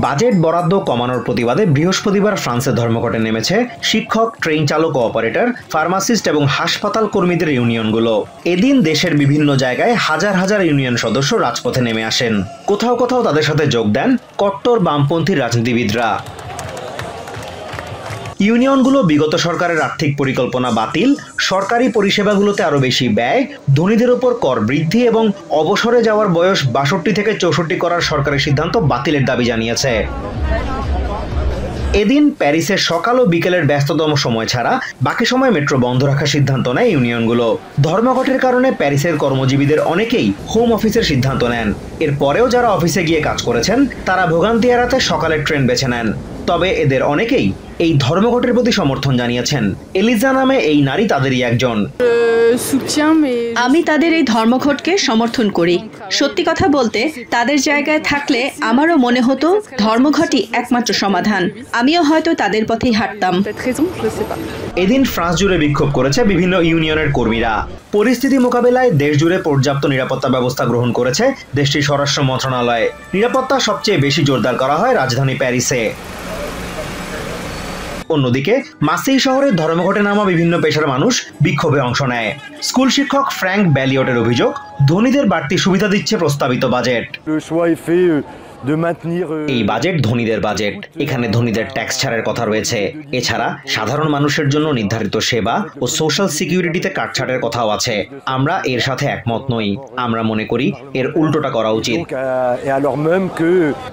Budget বরাদ্দ কমানোর প্রতিবাদে বৃহস্পতিবার ফ্রান্সে ধর্মঘটে নেমেছে শিক্ষক, ট্রেন চালক ও অপারেটর, ফার্মাসিস্ট এবং হাসপাতাল কর্মীদের ইউনিয়নগুলো। এদিন দেশের বিভিন্ন জায়গায় হাজার হাজার ইউনিয়ন সদস্য রাজপথে নেমে আসেন। কোথাও কোথাও তাদের সাথে যোগ দেন কট্টর বামপন্থী রাজনীতিবিদরা। ইউনিয়নগুলো বিগত সরকারের আর্থিক পরিকল্পনা বাতিল, সরকারি পরিষেবাগুলোতে আরো বেশি ব্যয়, ধনীদের উপর কর বৃদ্ধি এবং অবসরে যাওয়ার বয়স ৬২ থেকে ৬৪ করার সরকারের সিদ্ধান্ত বাতিলের দাবি জানিয়েছে। এদিন প্যারিসের সকাল ও বিকেলের ব্যস্ততম সময় ছাড়া বাকি সময় মেট্রো বন্ধ রাখার সিদ্ধান্ত নেয় ইউনিয়নগুলো। ধর্মঘটের কারণে প্যারিসের কর্মজীবীদের অনেকেই হোম অফিসের সিদ্ধান্ত নেন। এরপরেও যারা অফিসে গিয়ে কাজ করেছেন তারা ভোগান্তি এড়াতে সকালের ট্রেন বেছে নেন। তবে এদের অনেকেই এই ধর্মঘটের প্রতি সমর্থন জানিয়েছেন। এলিজা নামে এই নারী তাদেরই একজন। আমি তাদের এই ধর্মঘটকে সমর্থন করি। সত্যি কথা বলতে, তাদের জায়গায় থাকলে আমারও মনে হতো ধর্মঘটই একমাত্র সমাধান। আমিও হয়তো তাদের পথেই হাঁটতাম। এদিন ফ্রান্স জুড়ে বিক্ষোভ করেছে বিভিন্ন ইউনিয়নের কর্মীরা। পরিস্থিতি মোকাবেলায় দেশ জুড়ে পর্যাপ্ত নিরাপত্তা ব্যবস্থা গ্রহণ করেছে দেশটির স্বরাষ্ট্র মন্ত্রণালয়। নিরাপত্তা সবচেয়ে বেশি জোরদার করা হয় রাজধানী প্যারিসে। অন্যদিকে মার্সেই শহরে ধর্মঘটে নামা বিভিন্ন পেশার মানুষ বিক্ষোভে অংশ নেয়। স্কুল শিক্ষক ফ্র্যাঙ্ক ব্যালিয়টের অভিযোগ, ধনীদের বাড়তি সুবিধা দিচ্ছে প্রস্তাবিত বাজেট। এই বাজেট ধনীদের বাজেট। এখানে ধনীদের ট্যাক্স ছাড়ের কথা রয়েছে। এছাড়া সাধারণ মানুষের জন্য নির্ধারিত সেবা ও সোশ্যাল সিকিউরিটিতে কাটছাটের কথাও আছে। আমরা এর সাথে একমত নই। আমরা মনে করি এর উল্টোটা করা উচিত।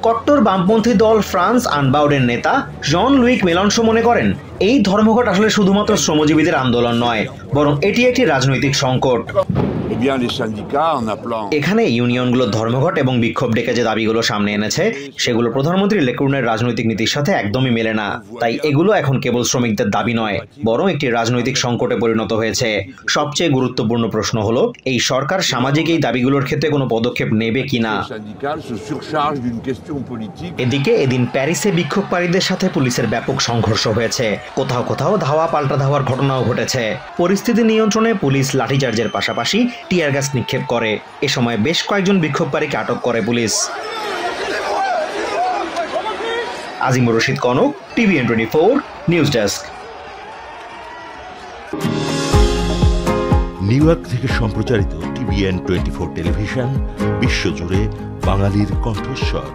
কট্টর বামপন্থী দল ফ্রান্স আনবাউডের নেতা জন লুইক মেলানশো মনে করেন, এই ধর্মঘট আসলে শুধুমাত্র শ্রমজীবীদের আন্দোলন নয়, বরং এটি একটি রাজনৈতিক সংকট। এখানে ইউনিয়নগুলো ধর্মঘট এবং বিক্ষোভ ডেকে যে দাবিগুলো সামনে এনেছে সেগুলো প্রধানমন্ত্রী লেক্রুনের রাজনৈতিক নীতির সাথে একদমই মেলে না। তাই এগুলো এখন কেবল শ্রমিকদের দাবি নয়, বরং একটি রাজনৈতিক সংকটে পরিণত হয়েছে। সবচেয়ে গুরুত্বপূর্ণ প্রশ্ন হলো, এই সরকার সামাজিক এই দাবিগুলোর ক্ষেত্রে কোনো পদক্ষেপ নেবে কিনা। এদিকে এদিন প্যারিসে বিক্ষোভকারীদের সাথে পুলিশের ব্যাপক সংঘর্ষ হয়েছে। কোথাও কোথাও ধাওয়া পাল্টা ধাওয়ার ঘটনাও ঘটেছে। পরিস্থিতি নিয়ন্ত্রণে পুলিশ লাঠিচার্জের পাশাপাশি টিয়ার গ্যাস নিক্ষেপ করে। এ সময় বেশ কয়েকজন বিক্ষোভকারীকে আটক করে police. Azimur Rashid Kanak, TVN24 news desk. New York থেকে সম্প্রচারিত TVN24 টেলিভিশন বিশ্বজুড়ে বাঙালির কণ্ঠস্বর।